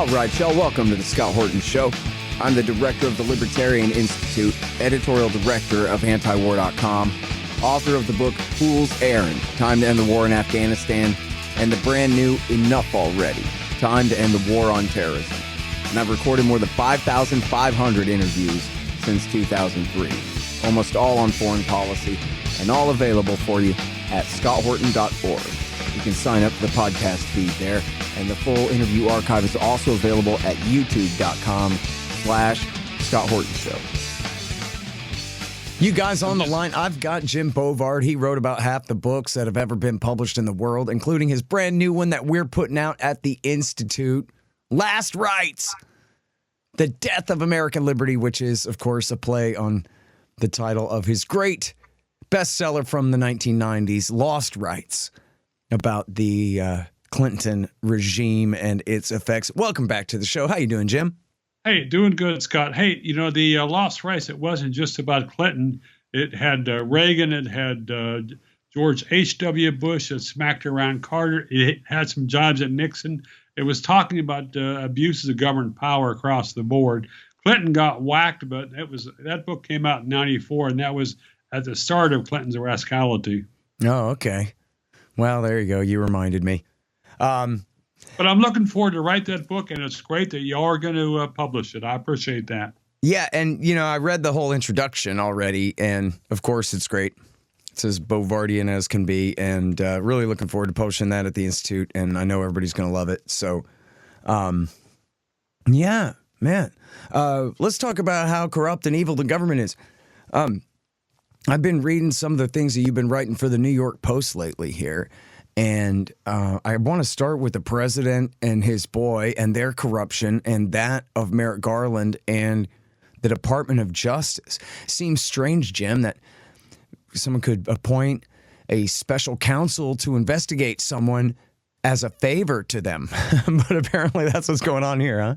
All right, y'all, welcome to the Scott Horton Show. I'm the director of the Libertarian Institute, editorial director of antiwar.com, author of the book Fool's Errand, Time to End the War in Afghanistan, and the brand new Enough Already, Time to End the War on Terrorism. And I've recorded more than 5,500 interviews since 2003, almost all on foreign policy, and all available for you at scotthorton.org. You can sign up for the podcast feed there, and the full interview archive is also available at youtube.com/Scott Horton Show. You guys on the line, I've got Jim Bovard. He wrote about half the books that have ever been published in the world, including his brand new one that we're putting out at the Institute, Last Rites, The Death of American Liberty, which is, of course, a play on the title of his great bestseller from the 1990s, Lost Rights, about the Clinton regime and its effects. Welcome back to the show. How you doing, Jim? Hey, doing good, Scott. Hey, you know, the Lost Rights, it wasn't just about Clinton. It had Reagan. It had George H.W. Bush. It smacked around Carter. It had some jobs at Nixon. It was talking about abuses of government power across the board. Clinton got whacked, but that book came out in 94, and that was at the start of Clinton's rascality. Oh, okay. Well, there you go. You reminded me. But I'm looking forward to write that book, and it's great that you are going to publish it. I appreciate that. Yeah, and, you know, I read the whole introduction already, and, of course, it's great. It's as Bovardian as can be, and really looking forward to publishing that at the Institute, and I know everybody's going to love it. So, yeah, man. Let's talk about how corrupt and evil the government is. I've been reading some of the things that you've been writing for the New York Post lately here. And I want to start with the president and his boy and their corruption and that of Merrick Garland and the Department of Justice. Seems strange, Jim, that someone could appoint a special counsel to investigate someone as a favor to them. But apparently that's what's going on here, huh?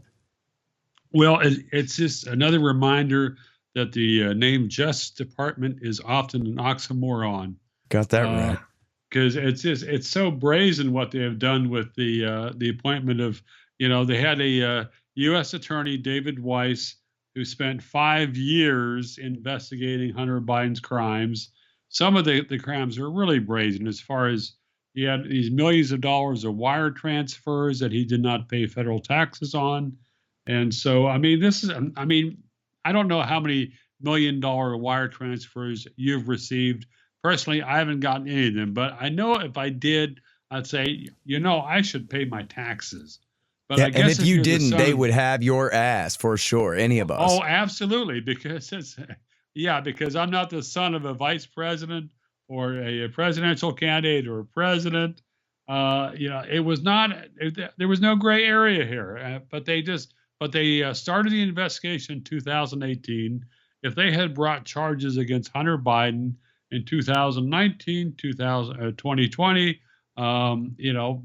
Well, it's just another reminder that the name Justice Department is often an oxymoron. Got that right. Because it's so brazen what they have done with the appointment of, you know, they had a U.S. attorney, David Weiss, who spent 5 years investigating Hunter Biden's crimes. Some of the crimes are really brazen, as far as he had these millions of dollars of wire transfers that he did not pay federal taxes on. And so, I mean, I don't know how many $1 million wire transfers you've received. Personally, I haven't gotten any of them, but I know if I did, I'd say, you know, I should pay my taxes. But yeah, I guess and if you didn't, they would have your ass for sure, any of us. Oh, absolutely, because because I'm not the son of a vice president or a presidential candidate or a president. You know, there was no gray area here, but they started the investigation in 2018. If they had brought charges against Hunter Biden in 2019, 2020, you know,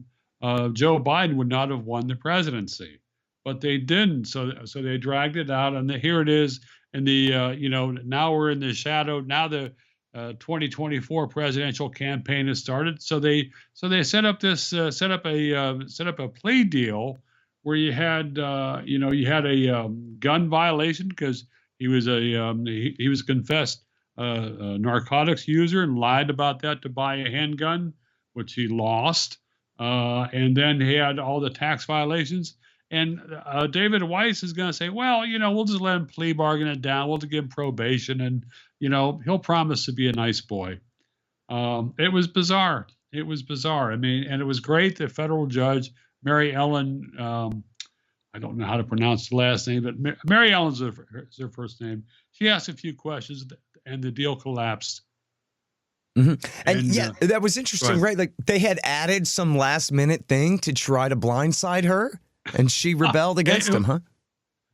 Joe Biden would not have won the presidency, but they didn't. So they dragged it out, and here it is. And you know, now we're in the shadow. Now the 2024 presidential campaign has started. So they set up a plea deal where you had a gun violation because he was he was confessed narcotics user and lied about that to buy a handgun, which he lost. And then he had all the tax violations. And David Weiss is going to say, well, you know, we'll just let him plea bargain it down. We'll just give him probation, and, you know, he'll promise to be a nice boy. It was bizarre. It was bizarre. I mean, and it was great that federal judge Mary Ellen, I don't know how to pronounce the last name, but Mary Ellen's her first name. She asked a few questions, and the deal collapsed. Mm-hmm. And yeah, that was interesting, right? Like they had added some last minute thing to try to blindside her, and she rebelled against him, huh?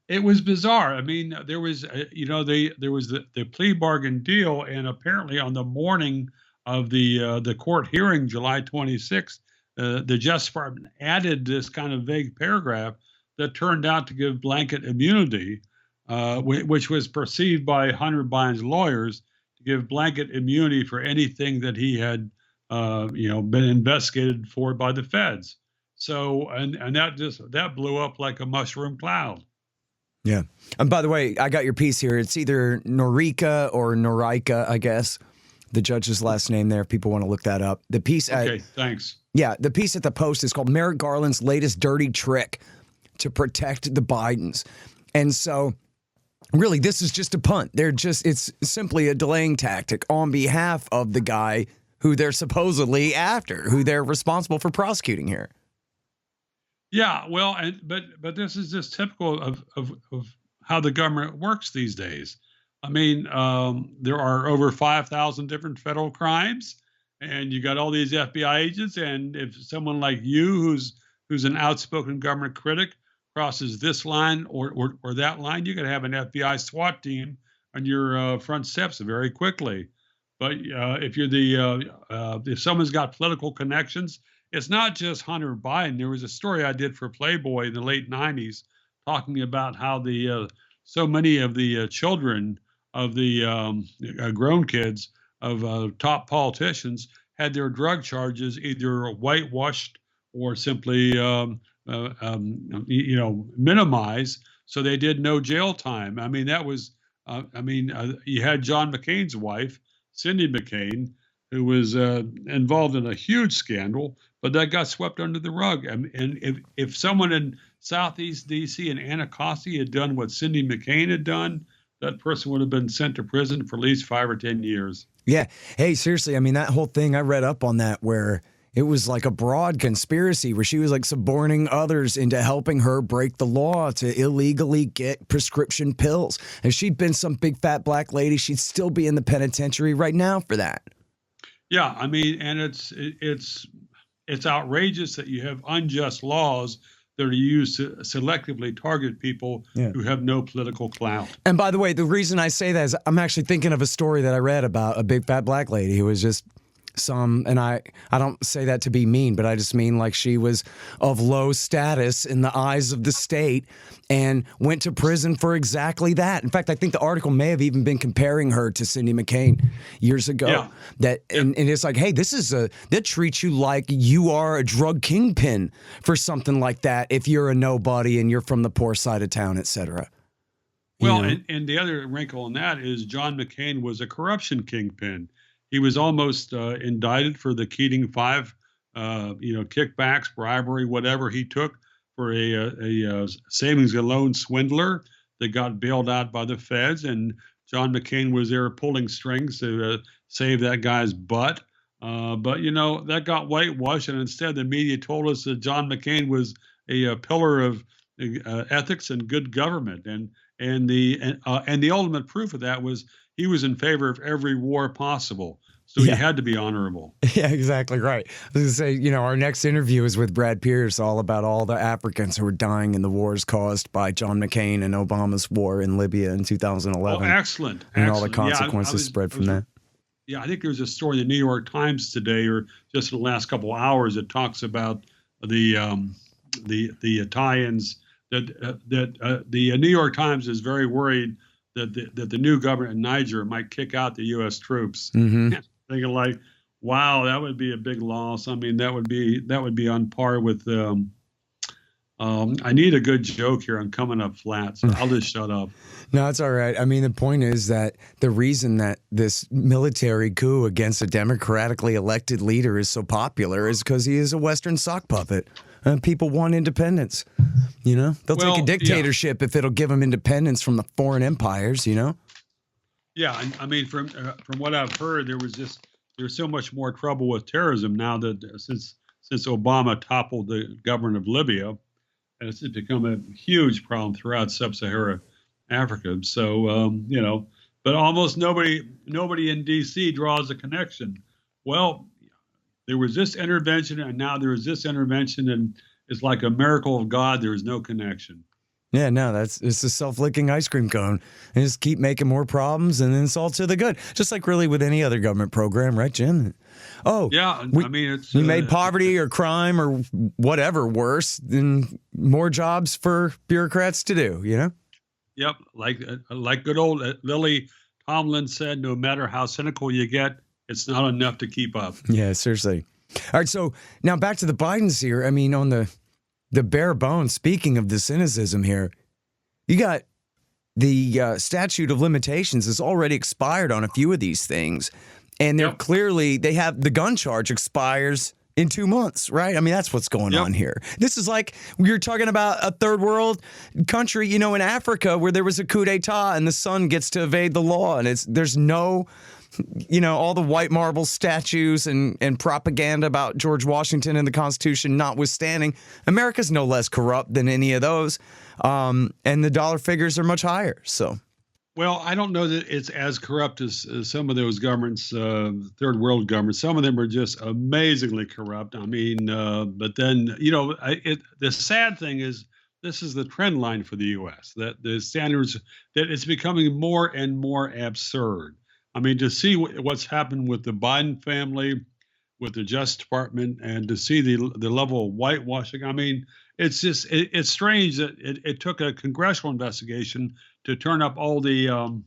It was bizarre. I mean, there was, there was the plea bargain deal, and apparently on the morning of the court hearing, July 26th, the Justice Department added this kind of vague paragraph that turned out to give blanket immunity, which was perceived by Hunter Biden's lawyers to give blanket immunity for anything that he had, been investigated for by the feds. So, and that blew up like a mushroom cloud. Yeah. And by the way, I got your piece here. It's either Norika or Norika, I guess. The judge's last name there, if people want to look that up. The piece Okay, thanks. Yeah, the piece at the Post is called Merrick Garland's Latest Dirty Trick to Protect the Bidens. And so, really, this is just a punt. It's simply a delaying tactic on behalf of the guy who they're supposedly after, who they're responsible for prosecuting here. Yeah, well, but this is just typical of how the government works these days. I mean, there are over 5,000 different federal crimes, and you got all these FBI agents. And if someone like you, who's an outspoken government critic, crosses this line or that line, you could have an FBI SWAT team on your front steps very quickly. But if you're if someone's got political connections, it's not just Hunter Biden. There was a story I did for Playboy in the late '90s talking about how so many of the children of the grown kids of top politicians had their drug charges either whitewashed or simply minimized, so they did no jail time. I mean, that was you had John McCain's wife, Cindy McCain, who was involved in a huge scandal, but that got swept under the rug. And if someone in Southeast D.C. and Anacostia had done what Cindy McCain had done, that person would have been sent to prison for at least 5 or 10 years. Yeah. Hey, seriously, I mean, that whole thing, I read up on that where it was like a broad conspiracy where she was like suborning others into helping her break the law to illegally get prescription pills. If she'd been some big fat black lady, she'd still be in the penitentiary right now for that. Yeah, I mean, and it's outrageous that you have unjust laws that are used to selectively target people who have no political clout. And by the way, the reason I say that is I'm actually thinking of a story that I read about a big fat black lady who was just and I don't say that to be mean, but I just mean like she was of low status in the eyes of the state and went to prison for exactly that. In fact, I think the article may have even been comparing her to Cindy McCain years ago. Yeah. And it's like, hey, that treats you like you are a drug kingpin for something like that if you're a nobody and you're from the poor side of town, et cetera. Well, and the other wrinkle in that is John McCain was a corruption kingpin. He was almost indicted for the Keating Five, kickbacks, bribery, whatever he took for a savings and loan swindler that got bailed out by the feds. And John McCain was there pulling strings to save that guy's butt. But, that got whitewashed. And instead, the media told us that John McCain was a pillar of ethics and good government. And the ultimate proof of that was he was in favor of every war possible. So he had to be honorable. Yeah, exactly right. I was going to say, our next interview is with Brad Pierce, all about all the Africans who were dying in the wars caused by John McCain and Obama's war in Libya in 2011. Oh, excellent. And all the consequences spread from that. Yeah, I think there's a story in the New York Times today, or just in the last couple of hours, that talks about the tie-ins that the New York Times is very worried that the new government in Niger might kick out the U.S. troops. Mm-hmm. Thinking like, wow, that would be a big loss. I mean, that would be on par with. I need a good joke here. I'm coming up flat, so I'll just shut up. No, it's all right. I mean, the point is that the reason that this military coup against a democratically elected leader is so popular is because he is a Western sock puppet. And people want independence. They'll take a dictatorship if it'll give them independence from the foreign empires. Yeah, I mean, from what I've heard, there's so much more trouble with terrorism now that since Obama toppled the government of Libya, and it's become a huge problem throughout sub-Saharan Africa. So but almost nobody in D.C. draws a connection. Well, there was this intervention, and now there is this intervention, and it's like a miracle of God. There is no connection. Yeah, no, it's a self-licking ice cream cone. And just keep making more problems, and then it's all to the good. Just like really with any other government program, right, Jim? Oh, yeah. We made poverty or crime or whatever worse, then more jobs for bureaucrats to do. Yep, like good old Lily Tomlin said, no matter how cynical you get, it's not enough to keep up. Yeah, seriously. All right, so now back to the Bidens here. I mean, on the bare bones, speaking of the cynicism here, you got the statute of limitations has already expired on a few of these things. And they're clearly, they have the gun charge expires in 2 months, right? I mean, that's what's going on here. This is like you're talking about a third world country, you know, in Africa where there was a coup d'etat and the son gets to evade the law. And there's no, you know, all the white marble statues and propaganda about George Washington and the Constitution notwithstanding, America's no less corrupt than any of those. And the dollar figures are much higher. So. Well, I don't know that it's as corrupt as some of those governments, third world governments. Some of them are just amazingly corrupt. I mean, but then, you know, the sad thing is this is the trend line for the U.S., that the standards, that it's becoming more and more absurd. I mean, to see what's happened with the Biden family, with the Justice Department, and to see the level of whitewashing. I mean, it's just it's strange that it took a congressional investigation to turn up all the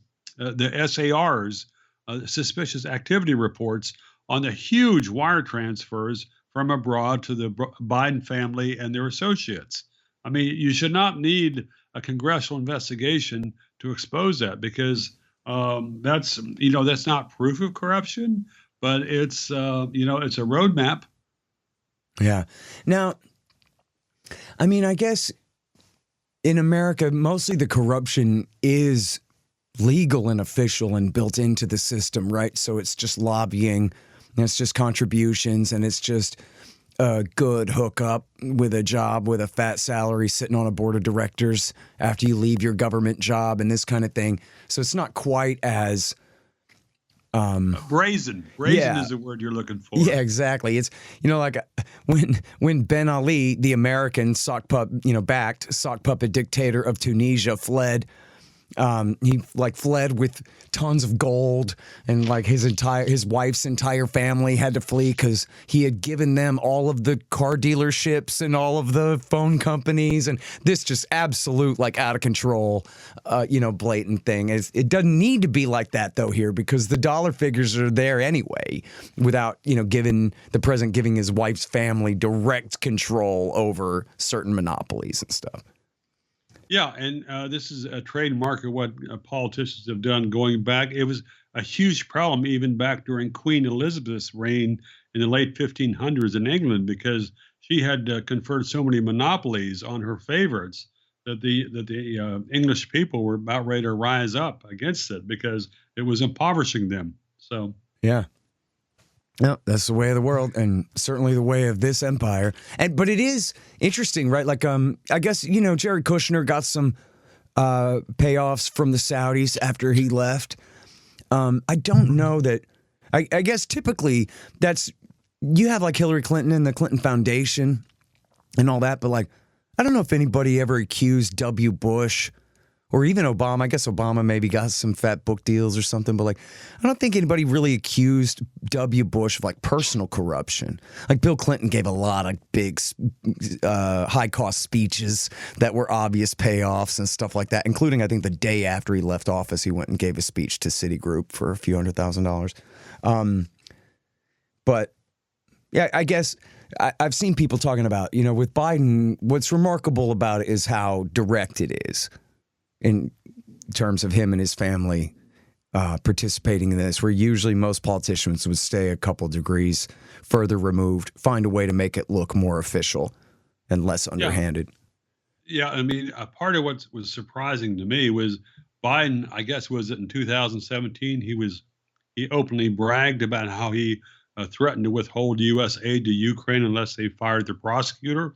SARs, suspicious activity reports, on the huge wire transfers from abroad to the Biden family and their associates. I mean, you should not need a congressional investigation to expose that, because that's not proof of corruption, but it's it's a roadmap. Yeah. Now, I mean, I guess in America, mostly the corruption is legal and official and built into the system, right? So it's just lobbying, and it's just contributions, and it's just a good hookup with a job with a fat salary sitting on a board of directors after you leave your government job and this kind of thing. So it's not quite as brazen. Brazen is the word you're looking for. Yeah, exactly. It's, you know, like when Ben Ali, the American backed sock puppet dictator of Tunisia, fled. He fled with tons of gold, and like his wife's entire family had to flee because he had given them all of the car dealerships and all of the phone companies, and this just absolute out of control, blatant thing. It doesn't need to be like that though here, because the dollar figures are there anyway, without giving the president giving his wife's family direct control over certain monopolies and stuff. Yeah, and this is a trademark of what politicians have done going back. It was a huge problem even back during Queen Elizabeth's reign in the late 1500s in England, because she had conferred so many monopolies on her favorites that the English people were about ready to rise up against it because it was impoverishing them. So yeah. No, that's the way of the world, and certainly the way of this empire. But it is interesting, right? I guess Jared Kushner got some payoffs from the Saudis after he left. I don't know that. I guess typically you have Hillary Clinton and the Clinton Foundation and all that, but I don't know if anybody ever accused W. Bush. Or even Obama. I guess Obama maybe got some fat book deals or something, but I don't think anybody really accused W. Bush of personal corruption. Bill Clinton gave a lot of big, high cost speeches that were obvious payoffs and stuff like that, including I think the day after he left office, he went and gave a speech to Citigroup for a few $100,000. But yeah, I guess I've seen people talking about, with Biden, what's remarkable about it is how direct it is. In terms of him and his family participating in this, where usually most politicians would stay a couple degrees further removed, find a way to make it look more official and less underhanded. Yeah, I mean, a part of what was surprising to me was Biden, I guess, was it in 2017, he openly bragged about how he threatened to withhold U.S. aid to Ukraine unless they fired the prosecutor.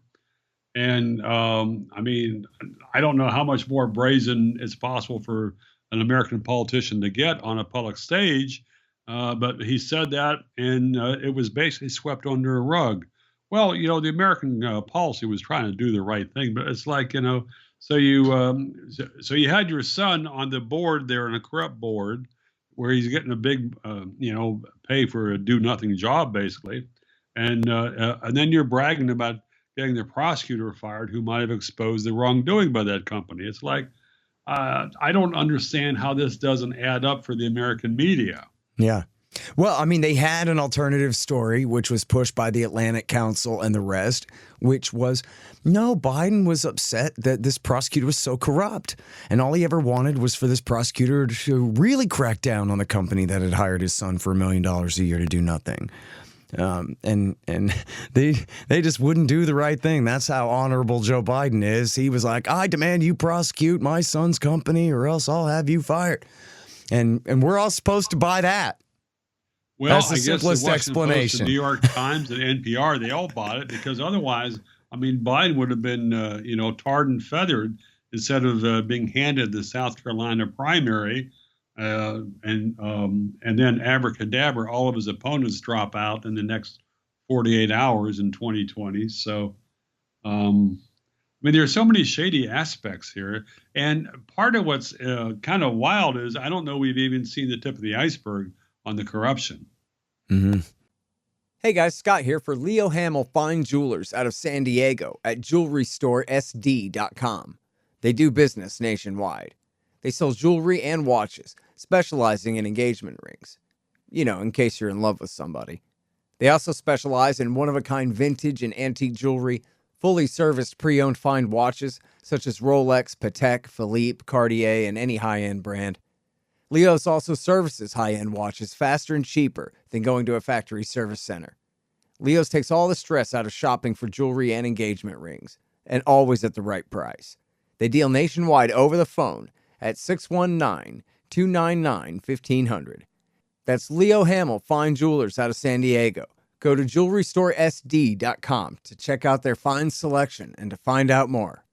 And I mean, I don't know how much more brazen it's possible for an American politician to get on a public stage, but he said that, and it was basically swept under a rug. Well, the American policy was trying to do the right thing, but it's so you had your son on the board there in a corrupt board where he's getting a big, pay for a do-nothing job, basically, and then you're bragging about getting the prosecutor fired who might have exposed the wrongdoing by that company. It's I don't understand how this doesn't add up for the American media. Yeah. Well, I mean, they had an alternative story, which was pushed by the Atlantic Council and the rest, which was, no, Biden was upset that this prosecutor was so corrupt. And all he ever wanted was for this prosecutor to really crack down on the company that had hired his son for $1 million a year to do nothing. And they just wouldn't do the right thing. That's how honorable Joe Biden is. He was like, I demand you prosecute my son's company or else I'll have you fired. And we're all supposed to buy that. Well, That's the I guess simplest the Washington Post, explanation. the New York Times, and NPR, they all bought it because otherwise, I mean, Biden would have been, tarred and feathered instead of being handed the South Carolina primary, and then abracadabra, all of his opponents drop out in the next 48 hours in 2020. So, I mean, there are so many shady aspects here, and part of what's kind of wild is I don't know we've even seen the tip of the iceberg on the corruption. Mm-hmm. Hey guys, Scott here for Leo Hamill Fine Jewelers out of San Diego at jewelrystoresd.com. They do business nationwide. They sell jewelry and watches, specializing in engagement rings. You know, in case you're in love with somebody. They also specialize in one-of-a-kind vintage and antique jewelry, fully serviced pre-owned fine watches, such as Rolex, Patek, Philippe, Cartier, and any high-end brand. Leo's also services high-end watches faster and cheaper than going to a factory service center. Leo's takes all the stress out of shopping for jewelry and engagement rings, and always at the right price. They deal nationwide over the phone at 619-299-1500. That's Leo Hamill Fine Jewelers out of San Diego. Go to jewelrystoresd.com to check out their fine selection and to find out more.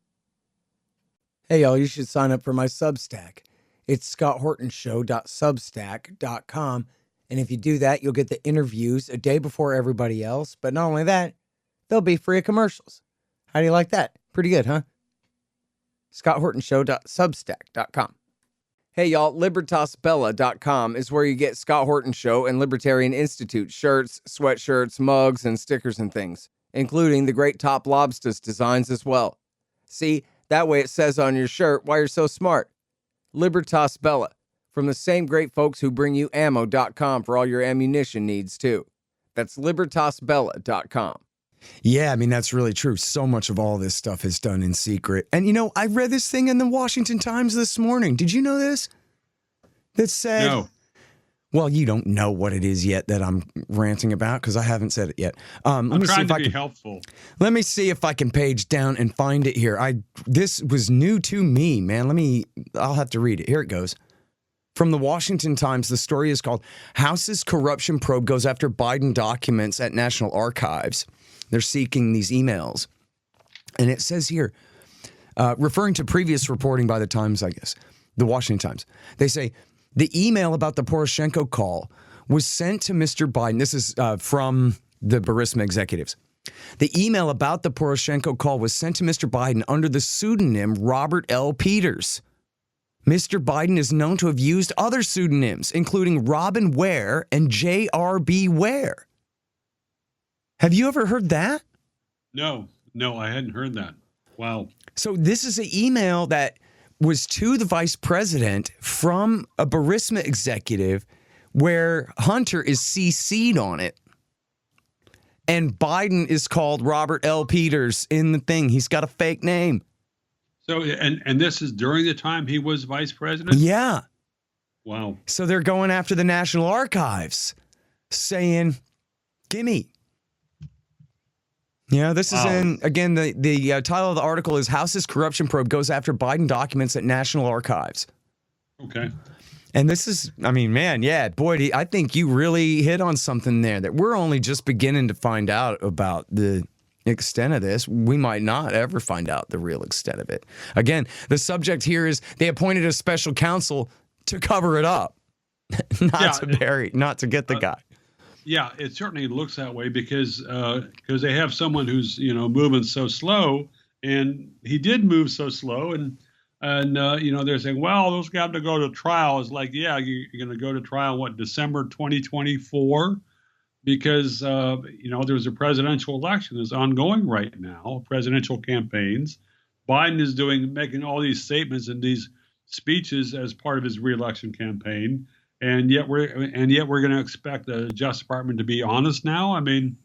Hey y'all, you should sign up for my Substack. It's scotthortonshow.substack.com. And if you do that, you'll get the interviews a day before everybody else. But not only that, they'll be free of commercials. How do you like that? Pretty good, huh? scotthortonshow.substack.com. Hey, y'all, libertasbella.com is where you get Scott Horton Show and Libertarian Institute shirts, sweatshirts, mugs, and stickers and things, including the great Top Lobsters designs as well. See, that way it says on your shirt why you're so smart. Libertas Bella, from the same great folks who bring you ammo.com for all your ammunition needs, too. That's libertasbella.com. Yeah, I mean, that's really true. So much of all this stuff is done in secret. And, you know, I read this thing in the Washington Times this morning. Did you know this? That said... No. Well, you don't know what it is yet that I'm ranting about because I haven't said it yet. I'm trying to be helpful. Let me see if I can page down and find it here. This was new to me, man. I'll have to read it. Here it goes. From the Washington Times, the story is called House's Corruption Probe Goes After Biden Documents at National Archives. They're seeking these emails. And it says here, referring to previous reporting by the Times, I guess, the Washington Times, they say, the email about the Poroshenko call was sent to Mr. Biden. This is from the Burisma executives. The email about the Poroshenko call was sent to Mr. Biden under the pseudonym Robert L. Peters. Mr. Biden is known to have used other pseudonyms, including Robin Ware and J.R.B. Ware. Have you ever heard that? No, I hadn't heard that. Wow. So this is an email that was to the vice president from a Burisma executive where Hunter is CC'd on it. And Biden is called Robert L. Peters in the thing. He's got a fake name. So, and this is during the time he was vice president? Yeah. Wow. So they're going after the National Archives saying, gimme. Yeah, this is in, again, the title of the article is House's Corruption Probe Goes After Biden Documents at National Archives. Okay. And this is, I mean, man, yeah, boy, I think you really hit on something there that we're only just beginning to find out about the extent of this. We might not ever find out the real extent of it. Again, the subject here is they appointed a special counsel to cover it up, not to get the guy. Yeah, it certainly looks that way because they have someone who's, moving so slow, and he did move so slow, and they're saying, well, those got to go to trial. It's like, yeah, you're going to go to trial, December 2024? Because, there's a presidential election that's ongoing right now, presidential campaigns. Biden is making all these statements and these speeches as part of his reelection campaign. and yet we're going to expect the Justice Department to be honest now. I mean,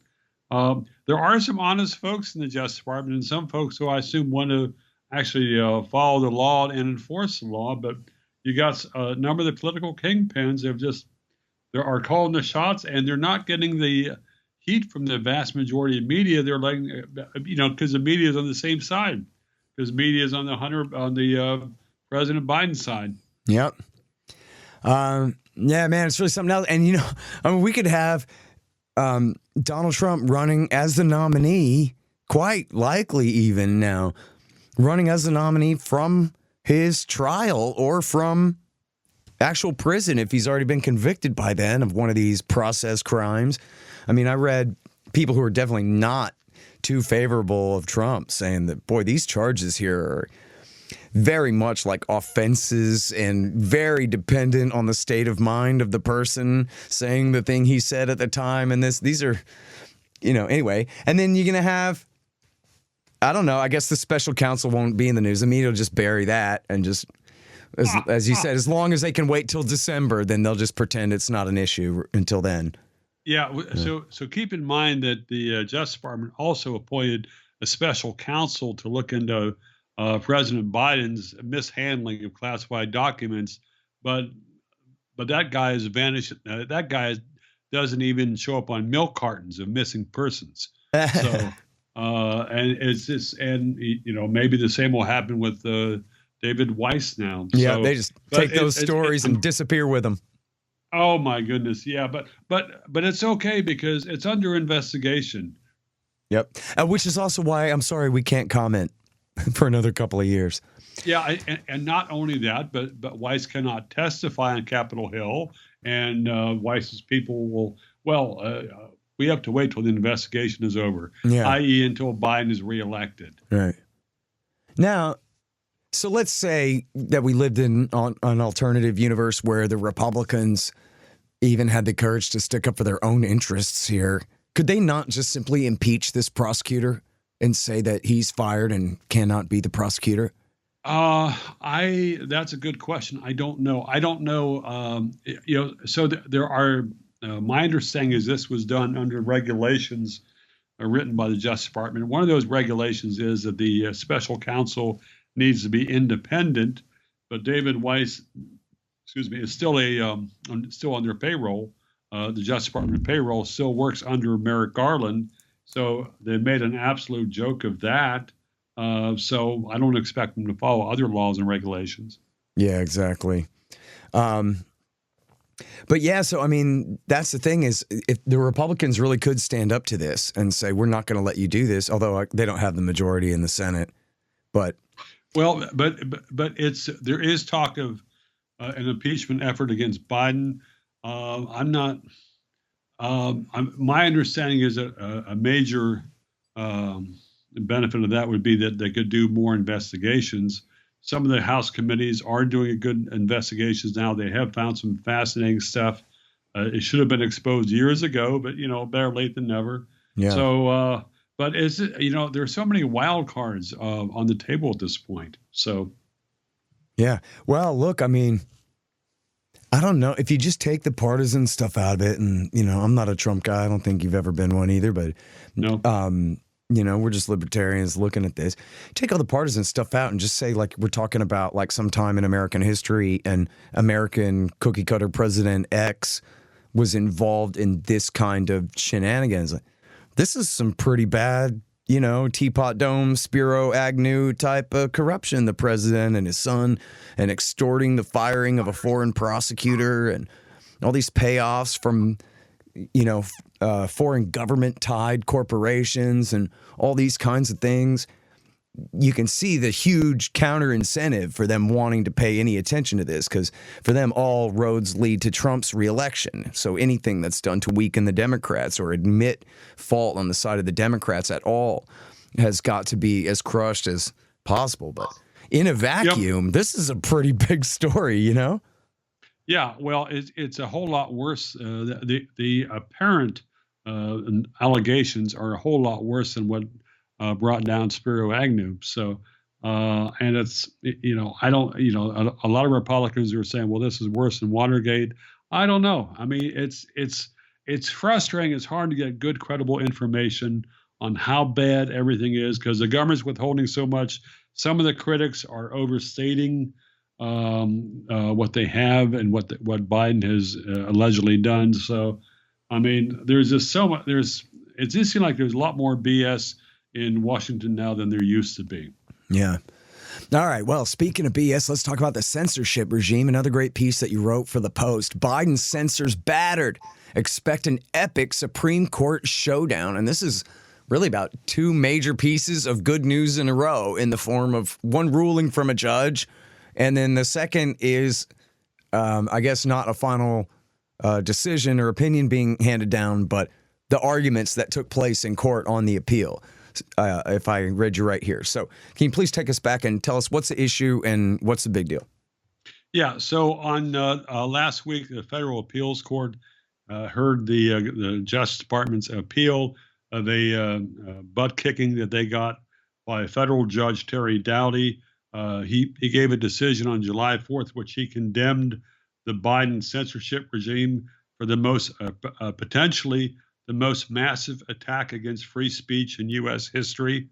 there are some honest folks in the Justice Department, and some folks who I assume want to actually follow the law and enforce the law. But you got a number of the political kingpins have just they are calling the shots, and they're not getting the heat from the vast majority of media. They're like, because the media is on the same side, because media is on the President Biden side. Yep. Yeah, man, it's really something else. And I mean, we could have Donald Trump running as the nominee, quite likely even now, running as the nominee from his trial or from actual prison if he's already been convicted by then of one of these process crimes. I mean, I read people who are definitely not too favorable of Trump saying that, boy, these charges here are very much like offenses and very dependent on the state of mind of the person saying the thing he said at the time. And these are, anyway. And then you're going to have, I don't know, I guess the special counsel won't be in the news. The media will just bury that and just, as you said, as long as they can wait till December, then they'll just pretend it's not an issue until then. Yeah. So keep in mind that the Justice Department also appointed a special counsel to look into President Biden's mishandling of classified documents, but that guy has vanished. That guy doesn't even show up on milk cartons of missing persons. So, and it's just, and maybe the same will happen with David Weiss now. Yeah, so, they just take those stories and disappear with them. Oh my goodness, yeah, but it's okay because it's under investigation. Yep, which is also why I'm sorry we can't comment for another couple of years. Yeah, and not only that, but Weiss cannot testify on Capitol Hill, and Weiss's people we have to wait till the investigation is over, i.e. until Biden is reelected. Right. Now, so let's say that we lived in an alternative universe where the Republicans even had the courage to stick up for their own interests here. Could they not just simply impeach this prosecutor and say that he's fired and cannot be the prosecutor? That's a good question. I don't know. So there are, my understanding is this was done under regulations written by the Justice Department. One of those regulations is that the special counsel needs to be independent, but David Weiss, is still still on their payroll. The Justice Department payroll still works under Merrick Garland. So they made an absolute joke of that. So I don't expect them to follow other laws and regulations. Yeah, exactly. But yeah, so I mean, that's the thing is, if the Republicans really could stand up to this and say, we're not going to let you do this, although they don't have the majority in the Senate. But there is talk of an impeachment effort against Biden. My understanding is that a major benefit of that would be that they could do more investigations. Some of the House committees are doing good investigations now. They have found some fascinating stuff. It should have been exposed years ago, but better late than never. Yeah. So, but there's so many wild cards on the table at this point. So, yeah. Well, look, I mean, I don't know if you just take the partisan stuff out of it, and I'm not a Trump guy. I don't think you've ever been one either, but no. We're just libertarians looking at this. Take all the partisan stuff out and just say, like, we're talking about like some time in American history and American cookie cutter President X was involved in this kind of shenanigans. This is some pretty bad, Teapot Dome, Spiro Agnew type of corruption, the president and his son, and extorting the firing of a foreign prosecutor and all these payoffs from, foreign government-tied corporations and all these kinds of things. You can see the huge counter incentive for them wanting to pay any attention to this, because for them, all roads lead to Trump's reelection. So anything that's done to weaken the Democrats or admit fault on the side of the Democrats at all has got to be as crushed as possible. But in a vacuum, This is a pretty big story, Yeah, well, it's a whole lot worse. The apparent allegations are a whole lot worse than what brought down Spiro Agnew. So, and it's, a lot of Republicans are saying, well, this is worse than Watergate. I don't know. I mean, it's frustrating. It's hard to get good, credible information on how bad everything is because the government's withholding so much. Some of the critics are overstating what they have and what Biden has allegedly done. So, I mean, there's just so much. It just seems like there's a lot more BS in Washington now than there used to be. Yeah. All right. Well, speaking of BS, let's talk about the censorship regime. Another great piece that you wrote for the Post. Biden censors battered. Expect an epic Supreme Court showdown. And this is really about two major pieces of good news in a row in the form of one ruling from a judge. And then the second is, I guess, not a final decision or opinion being handed down, but the arguments that took place in court on the appeal. If I read you right here. So can you please take us back and tell us what's the issue and what's the big deal? Yeah. So on last week, the Federal Appeals Court heard the Justice Department's appeal of a butt kicking that they got by federal judge Terry Dowdy. He gave a decision on July 4th, which he condemned the Biden censorship regime for the most potentially the most massive attack against free speech in U.S. history.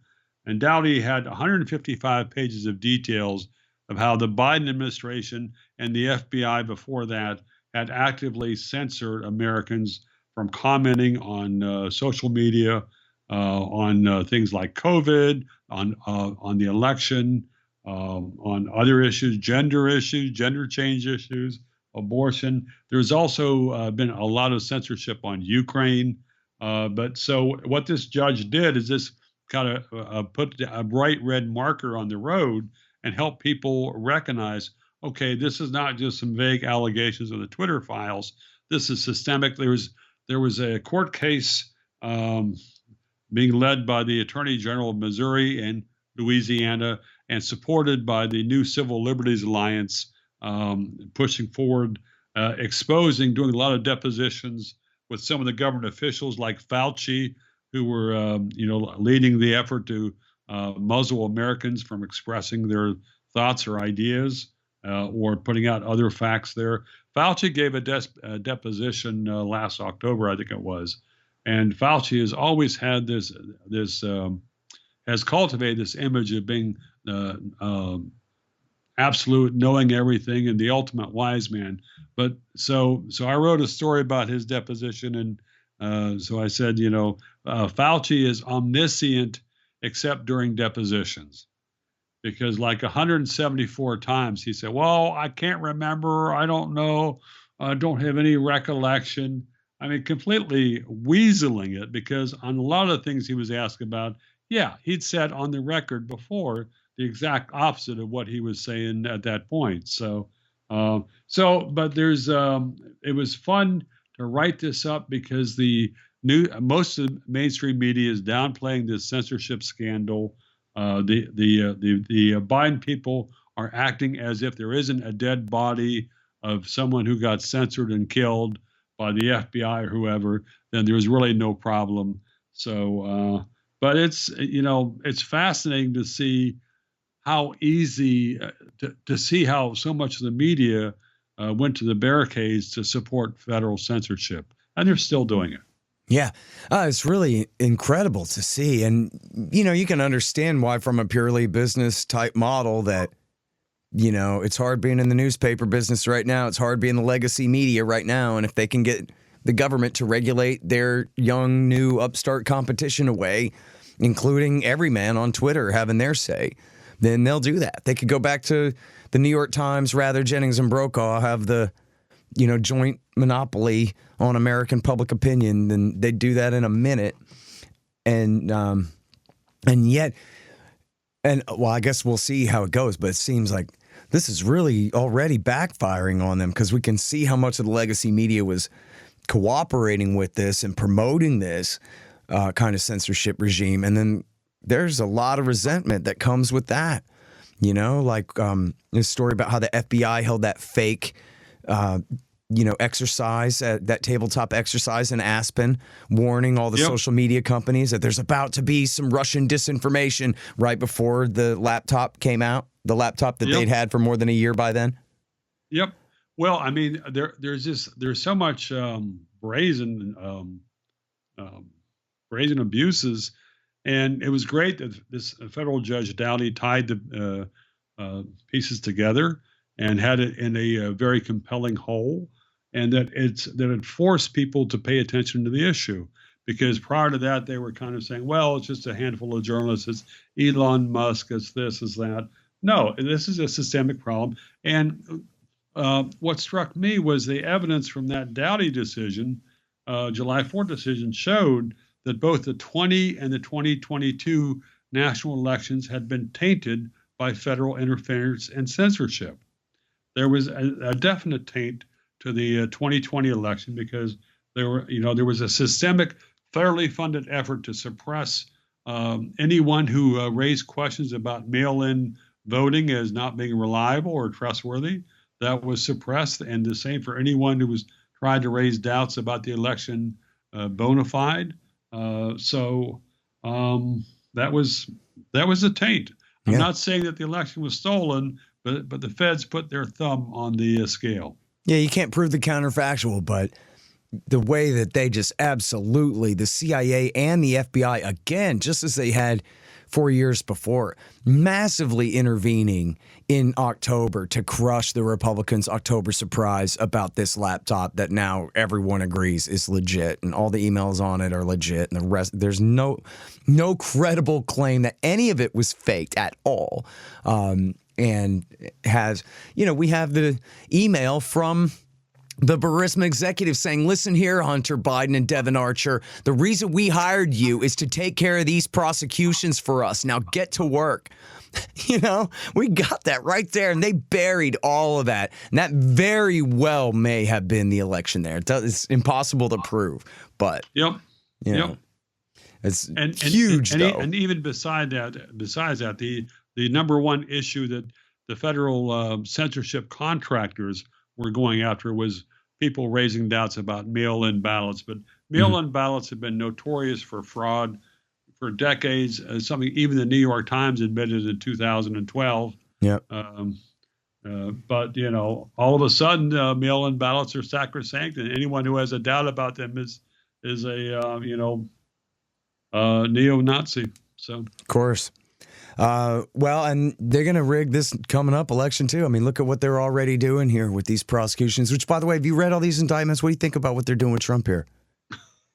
And Dowdy had 155 pages of details of how the Biden administration and the FBI before that had actively censored Americans from commenting on social media, on things like COVID, on the election, on other issues, gender change issues, abortion. There's also been a lot of censorship on Ukraine. But so what this judge did is this kind of put a bright red marker on the road and help people recognize, okay, this is not just some vague allegations of the Twitter files. This is systemic. There was a court case being led by the Attorney General of Missouri and Louisiana and supported by the New Civil Liberties Alliance, pushing forward, exposing, doing a lot of depositions with some of the government officials like Fauci, who were, leading the effort to muzzle Americans from expressing their thoughts or ideas or putting out other facts there. Fauci gave a deposition last October, I think it was, and Fauci has always had has cultivated this image of being absolute, knowing everything, and the ultimate wise man. But so I wrote a story about his deposition, and so I said, Fauci is omniscient except during depositions, because like 174 times he said, well, I can't remember, I don't know, I don't have any recollection. I mean, completely weaseling it, because on a lot of the things he was asked about, yeah, he'd said on the record before the exact opposite of what he was saying at that point. But there's, it was fun to write this up because most of the mainstream media is downplaying this censorship scandal. The Biden people are acting as if there isn't a dead body of someone who got censored and killed by the FBI or whoever. Then there's really no problem. So, but it's fascinating to see how easy to see how so much of the media went to the barricades to support federal censorship, and they're still doing it. Yeah, it's really incredible to see. And, you can understand why from a purely business type model that, it's hard being in the newspaper business right now. It's hard being the legacy media right now. And if they can get the government to regulate their young, new upstart competition away, including every man on Twitter having their say, then they'll do that. They could go back to the New York Times, rather Jennings and Brokaw have the, joint monopoly on American public opinion, then they'd do that in a minute. And I guess we'll see how it goes, but it seems like this is really already backfiring on them, because we can see how much of the legacy media was cooperating with this and promoting this kind of censorship regime. And then there's a lot of resentment that comes with that, like this story about how the FBI held that fake, exercise, that tabletop exercise in Aspen, warning all the social media companies that there's about to be some Russian disinformation right before the laptop came out, the laptop that they'd had for more than a year by then. Yep. Well, I mean, there's so much brazen um, brazen abuses, and it was great that this federal judge Dowdy tied the pieces together and had it in a very compelling whole, and that it forced people to pay attention to the issue. Because prior to that, they were kind of saying, well, it's just a handful of journalists. It's Elon Musk. It's this, it's that. No, this is a systemic problem. And what struck me was the evidence from that Dowdy decision, July 4th decision, showed that both the 20 and the 2022 national elections had been tainted by federal interference and censorship. There was a definite taint to the 2020 election because there was a systemic, federally funded effort to suppress anyone who raised questions about mail-in voting as not being reliable or trustworthy. That was suppressed, and the same for anyone who was trying to raise doubts about the election bona fide. So that was a taint. I'm not saying that the election was stolen, but the feds put their thumb on the scale. Yeah, you can't prove the counterfactual, but the way that they just absolutely, the CIA and the FBI, again, just as they had 4 years before, massively intervening in October to crush the Republicans' October surprise about this laptop that now everyone agrees is legit, and all the emails on it are legit, and the rest, there's no credible claim that any of it was faked at all. And has, we have the email from the Burisma executive saying, listen here, Hunter Biden and Devin Archer, the reason we hired you is to take care of these prosecutions for us. Now get to work. We got that right there, and they buried all of that. And that very well may have been the election there. It's impossible to prove, but it's huge, though. And even besides that, the number one issue that the federal censorship contractors were going after was people raising doubts about mail-in ballots. But mail-in ballots have been notorious for fraud for decades. Something even the New York Times admitted in 2012. Yeah. But all of a sudden, mail-in ballots are sacrosanct, and anyone who has a doubt about them is a neo-Nazi. So, of course. Well, and they're going to rig this coming up election too. I mean, look at what they're already doing here with these prosecutions, which, by the way, have you read all these indictments? What do you think about what they're doing with Trump here?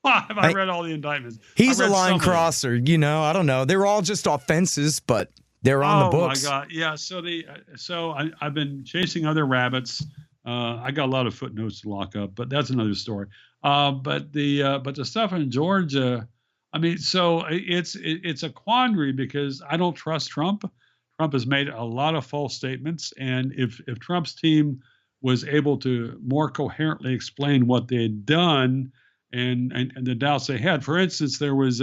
Have I read all the indictments? He's a line crosser, I don't know. They're all just offenses, but they're on the books. Oh my God. Yeah. So I've been chasing other rabbits. I got a lot of footnotes to lock up, but that's another story. But the stuff in Georgia, I mean, so it's a quandary because I don't trust Trump. Trump has made a lot of false statements, and if Trump's team was able to more coherently explain what they had done and the doubts they had, for instance, there was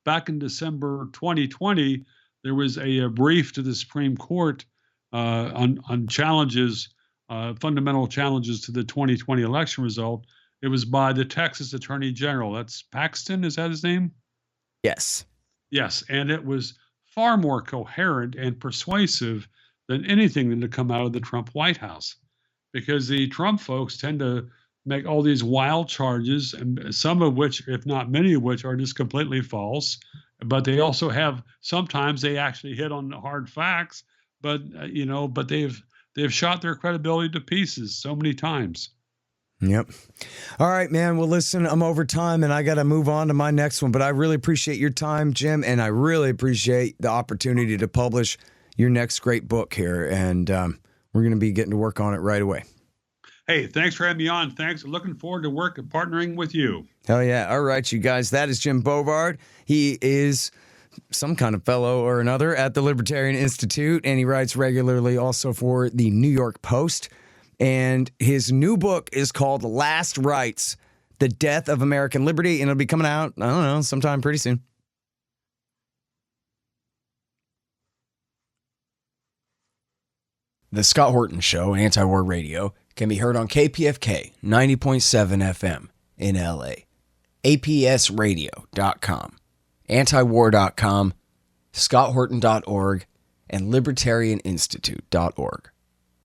back in December 2020, there was a brief to the Supreme Court on challenges, fundamental challenges to the 2020 election result. It was by the Texas Attorney General. That's Paxton, is that his name? Yes. Yes, and it was far more coherent and persuasive than anything that had come out of the Trump White House, because the Trump folks tend to make all these wild charges, and some of which, if not many of which, are just completely false. But they also have, sometimes they actually hit on hard facts, but they've shot their credibility to pieces so many times. Yep. All right, man. Well, listen, I'm over time and I got to move on to my next one, but I really appreciate your time, Jim, and I really appreciate the opportunity to publish your next great book here, and we're going to be getting to work on it right away. Hey, thanks for having me on. Thanks. Looking forward to work and partnering with you. Hell yeah. All right, you guys. That is Jim Bovard. He is some kind of fellow or another at the Libertarian Institute, and he writes regularly also for the New York Post. And his new book is called Last Rights, The Death of American Liberty, and it'll be coming out, I don't know, sometime pretty soon. The Scott Horton Show, Anti-War Radio, can be heard on KPFK 90.7 FM in LA, APSradio.com, antiwar.com, scotthorton.org, and libertarianinstitute.org.